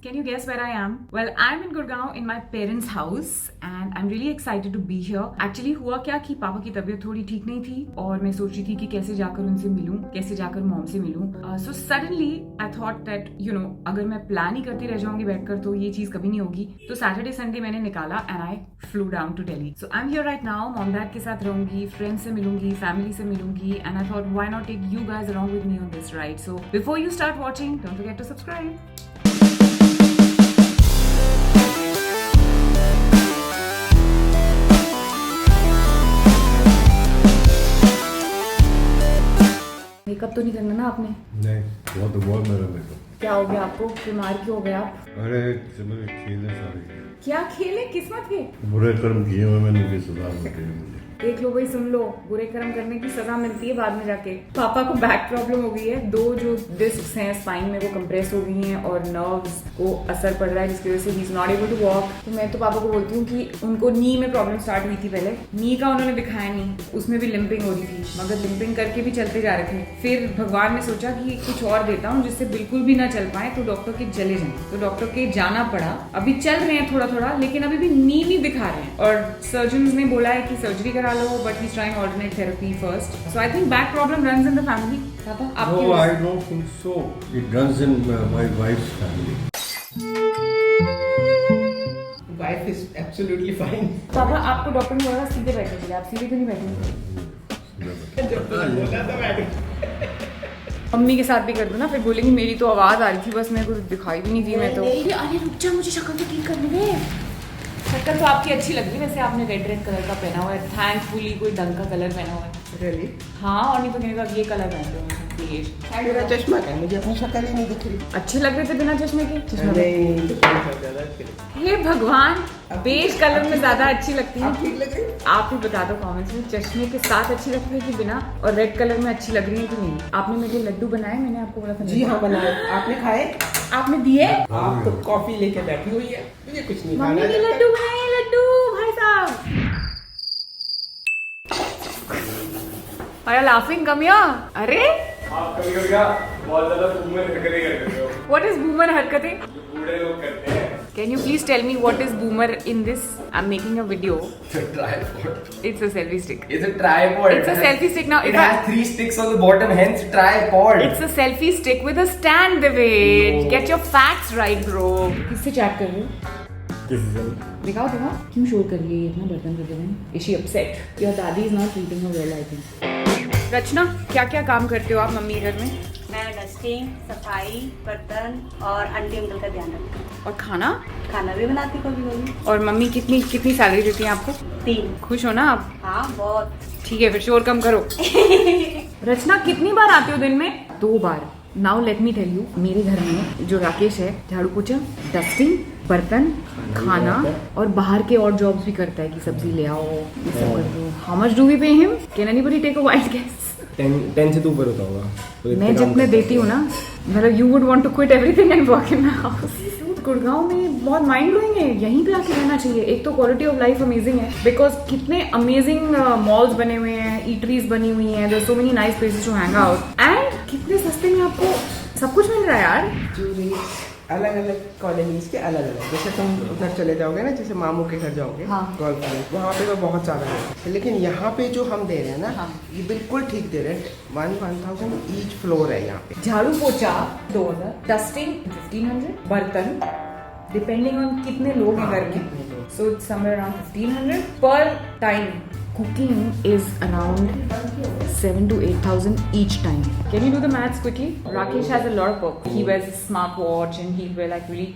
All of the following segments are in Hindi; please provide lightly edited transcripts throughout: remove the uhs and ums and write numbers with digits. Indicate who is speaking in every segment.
Speaker 1: Can you guess where I am? Well, I'm in Gurgaon in my parents' house and I'm really excited to be here. Actually हुआ क्या कि पापा की तबीयत थोड़ी ठीक नहीं थी और मैं सोच रही थी कि कैसे जाकर उनसे मिलूं, कैसे जाकर मॉम से मिलूं. So suddenly I thought that अगर मैं प्लान ही करती रह जाऊंगी बैठकर तो ये चीज कभी नहीं होगी. तो सैटरडे संडे मैंने निकाला and I flew down to Delhi. So I'm here right now. Mom dad के साथ रहूंगी, फ्रेंड्स से मिलूंगी, फैमिली से मिलूंगी and I thought why not take you guys along with me on this ride. So before you start watching, don't forget to subscribe. Makeup तो नहीं करना ना आपने?
Speaker 2: नहीं, बहुत मेरा मेकअप.
Speaker 1: क्या हो गया आपको? बीमार क्यों हो गए आप?
Speaker 2: अरे मेरे खेल है सारे.
Speaker 1: क्या खेले किस्मत के?
Speaker 2: बुरे कर्म किए हुए मैंने भी सजा मिलती है मुझे.
Speaker 1: देख लो भाई, सुन लो, बुरे कर्म करने की सजा मिलती है बाद में जाके. पापा को बैक प्रॉब्लम हो गई है, 2 जो डिस्क्स हैं स्पाइन में वो कंप्रेस हो गई हैं और नर्व्स को असर पड़ रहा है जिसकी वजह से ही is not able to walk. तो मैं तो पापा को बोलती हूँ कि उनको नी में प्रॉब्लम स्टार्ट हुई थी पहले, नी का उन्होंने दिखाया नहीं, उसमें भी लिम्पिंग हो रही थी मगर लिम्पिंग करके भी चलते जा रहे थे. फिर भगवान ने सोचा कि कुछ और देता हूँ जिससे बिल्कुल भी ना चल पाए, तो डॉक्टर के चले जाए. तो डॉक्टर के जाना पड़ा. अभी चल रहे हैं थोड़ा थोड़ा लेकिन अभी भी नी नहीं दिखा रहे हैं और सर्जन ने बोला है कि सर्जरी करा लो but he trying alternate therapy first. So I think back problem runs in the family. Papa,
Speaker 2: No, I don't think so. It runs in my wife's family.
Speaker 3: Wife is absolutely fine.
Speaker 1: पापा आपको डॉक्टर ने बोला सीधे बैठने के लिए, आप सीधे क्यों नहीं बैठे?
Speaker 3: जब तो बोला तो बैठ.
Speaker 1: मम्मी के साथ भी कर दो ना, फिर बोलेंगी मेरी तो आवाज आ रही थी बस, मेरे को दिखाई भी नहीं दी. मैं तो अरे रुक जा, मुझे शक्ल तो ठीक करने दे. शक्ल तो आपकी अच्छी लग रही है वैसे, आपने रेड कलर का पहना हुआ है. थैंकफुली कोई ढंग का कलर पहना हुआ है.
Speaker 3: Really?
Speaker 1: हाँ, और नहीं तो कहने का ये कलर पहनते हो बेज.
Speaker 3: मेरा चश्मा है, मुझे अपनी शक्ल ही नहीं दिख रही.
Speaker 1: अच्छे लग रहे थे बिना चश्मे के.
Speaker 3: नहीं,
Speaker 1: हे भगवान, बेज कलर में ज्यादा अच्छी लगती है.
Speaker 3: आप ठीक लग रही.
Speaker 1: आप ही बता दो कमेंट्स में, चश्मे के साथ अच्छी लगती है कि बिना, और रेड कलर में अच्छी लग रही है कि नहीं. आपने मेरे लिए लड्डू बनाए, मैंने आपको बोला था.
Speaker 3: जी हाँ, बनाए. आपने खाए?
Speaker 1: आपने दिए?
Speaker 3: आप तो कॉफी लेके बैठी हुई है, मुझे कुछ नहीं
Speaker 1: मम्मी
Speaker 3: खाना.
Speaker 1: ने लड्डू बनाए, लड्डू भाई साहब. Are you laughing? Come here. अरे
Speaker 4: आप कभी क्या बहुत ज्यादा बूमर हरकतें करते हो.
Speaker 1: what is boomer हरकतें?
Speaker 4: बूढ़े लोग करते हैं.
Speaker 1: Can you please tell me what is boomer in this? I'm making a video.
Speaker 4: It's a tripod.
Speaker 1: It's a selfie stick.
Speaker 4: It's a tripod.
Speaker 1: It's a selfie stick now.
Speaker 4: It has 3 sticks on the bottom, hence tripod.
Speaker 1: It's a selfie stick with a stand, David.
Speaker 4: No.
Speaker 1: Get your facts right, bro. किससे चैट कर रहे हो? दिखाओ दिखाओ. क्यों शोर कर रही है इतना बर्तन करते हुए? Is she upset? Your daddy is not treating her well, I think. रचना, क्या क्या काम करते हो आप मम्मी के घर में?
Speaker 5: मैं डस्टिंग, सफाई, बर्तन और आंटी अंकल का ध्यान रखती हूँ.
Speaker 1: और खाना?
Speaker 5: खाना भी बनाती कभी कभी.
Speaker 1: और मम्मी कितनी सैलरी देती है आपको?
Speaker 5: 3.
Speaker 1: खुश हो ना आप?
Speaker 5: हाँ, बहुत.
Speaker 1: ठीक है, फिर शोर कम करो. रचना, कितनी बार आते हो दिन में? 2 बार. Now let me tell you, मेरे घर में जो राकेश है, झाड़ू पोछा, डस्टिंग, बर्तन, खाना और बाहर के और जॉब्स भी करता है कि सब्जी ले आओ, ये सब कर दो. How much do we pay him? Can anybody take a wild guess?
Speaker 3: 10 से तो ऊपर होता होगा. तो
Speaker 1: मैं जितने देती हूँ ना, मतलब you would want to quit everything and work in my house. Gurgaon में बहुत माइंड ब्लोइंग है, यहीं पे आके रहना चाहिए. एक तो क्वालिटी ऑफ लाइफ अमेजिंग है बिकॉज कितने अमेजिंग मॉल्स बने हुए हैं, ईटरीज बनी हुई हैं, there so many nice places to hang out एंड कितने सस्ते में आपको सब कुछ मिल रहा है यार.
Speaker 3: जो रेट अलग अलग कॉलोनीज के अलग अलग, जैसे तुम उधर चले जाओगे ना, जैसे मामू के घर जाओगे,
Speaker 1: हाँ.
Speaker 3: गोल्फ कॉलेज, वहाँ पे तो बहुत ज़्यादा है. लेकिन यहाँ पे जो हम दे रहे हैं ना,
Speaker 1: हाँ.
Speaker 3: ये बिल्कुल ठीक दे रहे हैं. 1,000 ईच फ्लोर है यहाँ पे.
Speaker 1: झाड़ू पोछा 2000, डस्टिंग 1500, बर्तन डिपेंडिंग ऑन कितने लोग हैं घर में, सो इट्स समवेयर अराउंड 1500 पर time. Cooking is around 7,000 to 8,000 each time. Can you do the maths quickly? Rakesh has a lot of perks. He wears a smartwatch and he'll wear like really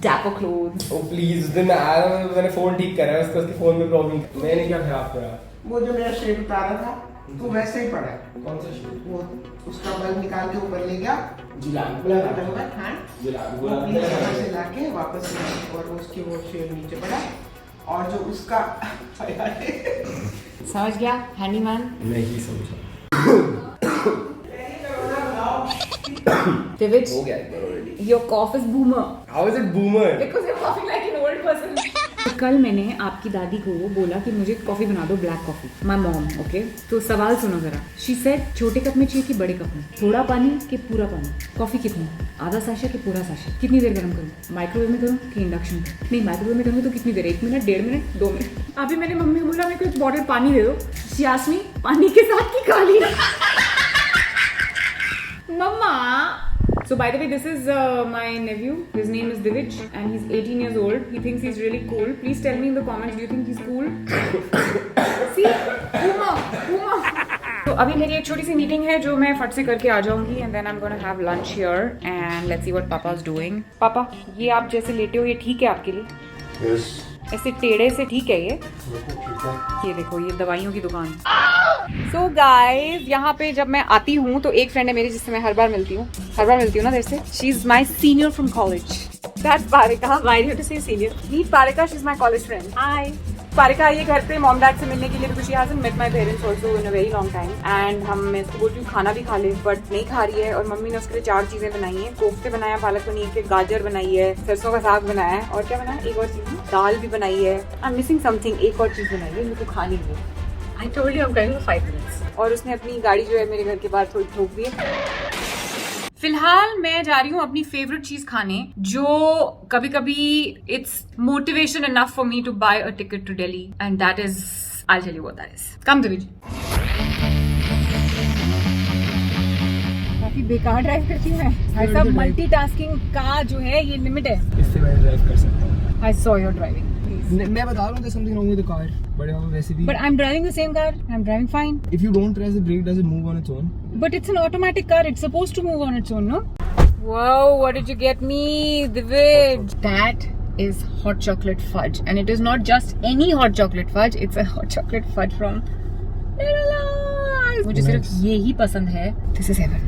Speaker 1: dapper clothes.
Speaker 4: Oh please, उस दिन मैंने फोन ठीक करा है, उसके फोन में प्रॉब्लम. मैंने क्या खराब करा?
Speaker 3: वो जो मेरा शेड उतारा था, तो वैसे ही पड़ा है.
Speaker 4: कौन सा शेड?
Speaker 3: वो उसका बल्ब निकाल के ऊपर ले गया,
Speaker 4: जिलान
Speaker 3: खत्म हो गया. हाँ,
Speaker 4: जिलान
Speaker 3: वो अपनी जगह से लाके वापस ले, और उसकी वो शेड नीचे पड़ा. और जो उसका
Speaker 1: समझ गया हैंडीमैन?
Speaker 4: नहीं समझा.
Speaker 1: David,
Speaker 4: हो गया already.
Speaker 1: your cough is boomer
Speaker 4: How is it boomer?
Speaker 1: because you're coughing like an old person. तो कल मैंने आपकी दादी को बोला कि मुझे कॉफी बना दो, black coffee, my mom, okay. तो सवाल सुनो जरा। शी सेड छोटे कप में चाहिए कि बड़े कप में, थोड़ा पानी कि पूरा पानी, कॉफी कितनी, आधा साशा कि पूरा साशा, कितनी देर गर्म करूँ, माइक्रोवेव में करूँ कि इंडक्शन पे? नहीं, माइक्रोवेव में करूँगी तो कितनी देर, 1 मिनट, 1.5 मिनट, 2 मिनट। अभी मैंने मम्मी को बोला मेरे को एक बॉटल पानी दे दो। शी आस्क्ड मी पानी के साथ की काली। मम्मा। So by the way, this is my nephew. His name is Divij and he's 18 years old. He thinks he's really cool. Please tell me in the comments, do you think he's cool? See? Puma. तो अभी मेरी एक छोटी सी मीटिंग है जो मैं फट से करके आ जाऊंगी and then I am gonna have lunch here and let's see what papa is doing. पापा, ये आप जैसे लेटे हो ये ठीक है आपके लिए?
Speaker 2: Yes.
Speaker 1: ऐसे टेढ़े से ठीक है ये? ये देखो, ये दवाइयों की दुकान। सो गाइज, यहाँ पे जब मैं आती हूँ तो एक फ्रेंड है मेरी जिससे मैं हर बार मिलती हूँ ना देर से। She is my senior from college. That's Parika. Why do you to say senior? Meet Parika, she is my college friend. Hi Parika आई है घर पे मॉम डैड से मिलने के लिए because she hasn't met my parents also in a very long time and मैं इसको बोलती हूँ खाना भी खा ले बट नहीं खा रही है। और मम्मी ने उसके लिए 4 चीजें बनाई हैं। कोफ्ते बनाया, पालक पनीर के, गाजर बनाई है, सरसों का साग बनाया है और क्या बनाया, एक और चीज दाल भी बनाई है। आई एम मिसिंग समथिंग, एक और चीज बनाई है मेरे को खानी है। I told you I am coming for 5 minutes. और उसने अपनी गाड़ी जो है मेरे घर के बाहर थोड़ी ठोक दी है। फिलहाल मैं जा रही हूँ अपनी फेवरेट चीज खाने, जो कभी कभी it's motivation enough for me to buy a ticket to Delhi and that is, I will tell you what that is. Come Divij. काफी बेकार ड्राइव करती हूँ मैं भाई साहब। मल्टीटास्किंग का जो है ये लिमिट है।
Speaker 4: इससे मैं ड्राइव कर सकता हूँ।
Speaker 1: I saw your driving.
Speaker 4: मैं बता रहा हूँ there's something wrong with the car, but वैसे भी.
Speaker 1: But I'm driving the same car. I'm driving fine.
Speaker 4: If you don't press the brake, does it move on its own?
Speaker 1: But it's an automatic car. It's supposed to move on its own, no? Whoa! What did you get me, Divij? That is hot chocolate fudge, and it is not just any hot chocolate fudge. It's a hot chocolate fudge from Little Lies. मुझे सिर्फ ये ही पसंद है. This is heaven.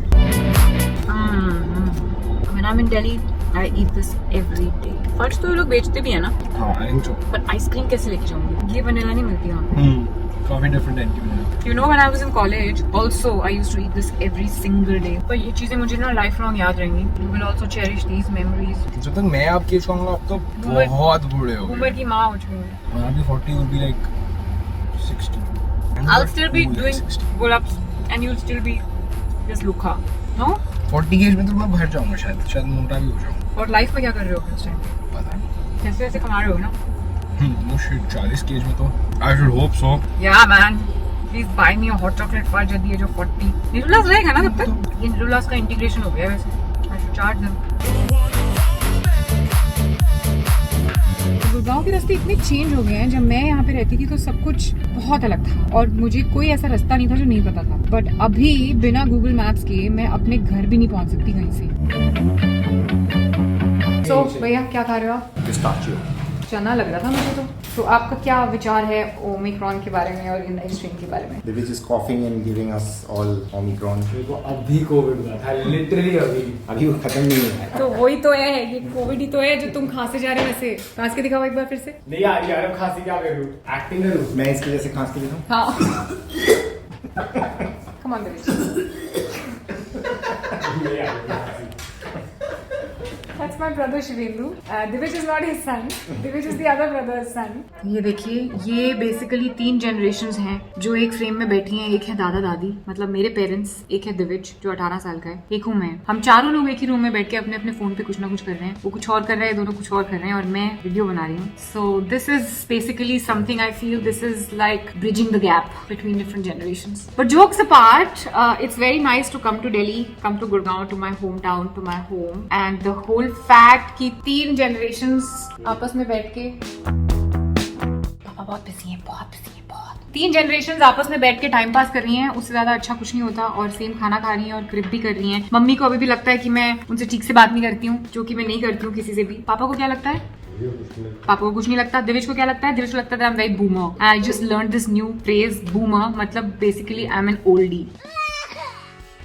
Speaker 1: When I'm in Delhi, I eat this every day. फर्श तो ये लोग बेचते भी है ना?
Speaker 4: हाँ, I think so.
Speaker 1: पर आइसक्रीम कैसे लेके जाऊंगी? ये वनीला नहीं मिलती वहाँ पे।
Speaker 4: काफी डिफरेंट है इनकी।
Speaker 1: You know when I was in college, also I used to eat this every single day. पर ये चीजें मुझे ना लाइफ लॉन्ग याद रहेंगी. You will also cherish these memories.
Speaker 4: जब तक मैं आपकी एज का हूँ आप तो बहुत बूढ़े हो गए।
Speaker 1: उम्र की माँ हो चुकी हूँ।
Speaker 4: मैं अभी 40 would be like 60.
Speaker 1: I'll still be doing pull-ups and you'll still be just lukha. No?
Speaker 4: 40 की एज में तो मैं भर जाऊंगा शायद मोटा भी हो जाऊंगा।
Speaker 1: और लाइफ में क्या कर रहे हो इस टाइम?
Speaker 4: पता नहीं।
Speaker 1: कैसे कैसे कमा रहे हो ना?
Speaker 4: No shit, 40 की एज में तो I should hope so.
Speaker 1: Yeah man. Please buy me a hot chocolate fudge at the age of 40. Nirulas रहेगा ना तब तक? ये Nirulas का इंटीग्रेशन हो गया वैसे. I should charge them. Gurgaon के रास्ते इतने चेंज हो गए हैं। जब मैं यहाँ पे रहती थी तो सब कुछ बहुत अलग था और मुझे कोई ऐसा रास्ता नहीं था जो नहीं पता था। बट अभी बिना गूगल मैप्स के मैं अपने घर भी नहीं पहुँच सकती कहीं से। तो भैया क्या खा रहे हो आप?
Speaker 2: Pistachio.
Speaker 1: चना लग रहा था मुझे तो। तो आपका क्या विचार है ओमिक्रॉन के बारे में और इन नई स्ट्रेन के बारे में?
Speaker 6: Which is coughing and giving us all Omicron.
Speaker 4: वो अभी कोविड हुआ था, लिटरली
Speaker 6: अभी वो खत्म नहीं हुआ है।
Speaker 1: तो वही तो है, ये कोविड ही तो है जो तुम खांसे जा रहे हो। वैसे खांस के दिखाओ एक बार फिर से।
Speaker 4: नहीं यार, यार अब खांसी क्या करूँ, एक्टिंग करूँ?
Speaker 6: मैं इसकी जैसे खांस के दिखाऊं?
Speaker 1: हाँ। Come on, Divij. That's my brother Shivendu. Divij is not his son. Divij is the other brother's son. ये देखिए, ये बेसिकली 3 जनरेशंस हैं जो एक फ्रेम में बैठी हैं। एक है दादा दादी, मतलब मेरे पेरेंट्स, एक है दिविज जो 18 साल का है, एक हूँ मैं। हम चारों लोग एक ही रूम में बैठ के अपने अपने फोन पे कुछ ना कुछ कर रहे हैं। वो कुछ और कर रहे हैं, दोनों कुछ और कर रहे हैं और मैं वीडियो बना रही हूँ। So this is basically something I feel this is like bridging the gap between different generations. But jokes apart, it's very nice to come to Delhi, come to Gurgaon, to my home town, to my home and the whole fact कि 3 जनरेशंस आपस में बैठ के, पापा बहुत बिजी हैं, बहुत बिजी हैं, बहुत। 3 जनरेशंस आपस में बैठ के टाइम पास कर रही हैं, उससे ज्यादा अच्छा कुछ नहीं होता। और सेम खाना खा रही हैं और ग्रिप भी कर रही हैं। मम्मी को अभी भी लगता है कि मैं उनसे ठीक से बात नहीं करती हूँ, जो कि मैं नहीं करती हूँ किसी से भी। पापा को क्या लगता है? पापा को कुछ नहीं लगता। दिविज को क्या लगता है? दिविज को लगता है I am very boomer. I just learn this new phrase boomer, मतलब basically I am an oldie.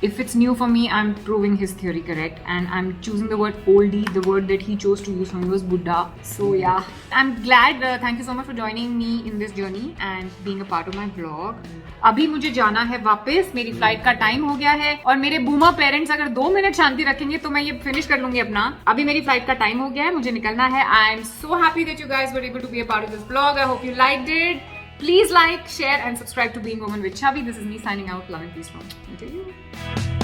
Speaker 1: if it's new for me, I'm proving his theory correct, and I'm choosing the word oldie. The word that he chose to use for me was Buddha. So yeah, I'm glad. Thank you so much for joining me in this journey and being a part of my vlog. अभी मुझे जाना है वापस, मेरी फ्लाइट का टाइम हो गया है, और मेरे बूमा पेरेंट्स अगर 2 मिनट शांति रखेंगे तो मैं ये फिनिश कर लूंगी अपना. अभी मेरी फ्लाइट का टाइम हो गया है, मुझे निकलना है. I am so happy that you guys were able to be a part of this vlog. I hope you liked it. Please like, share and subscribe to Being Woman with Chavi. This is me signing out. Love and peace from Interview.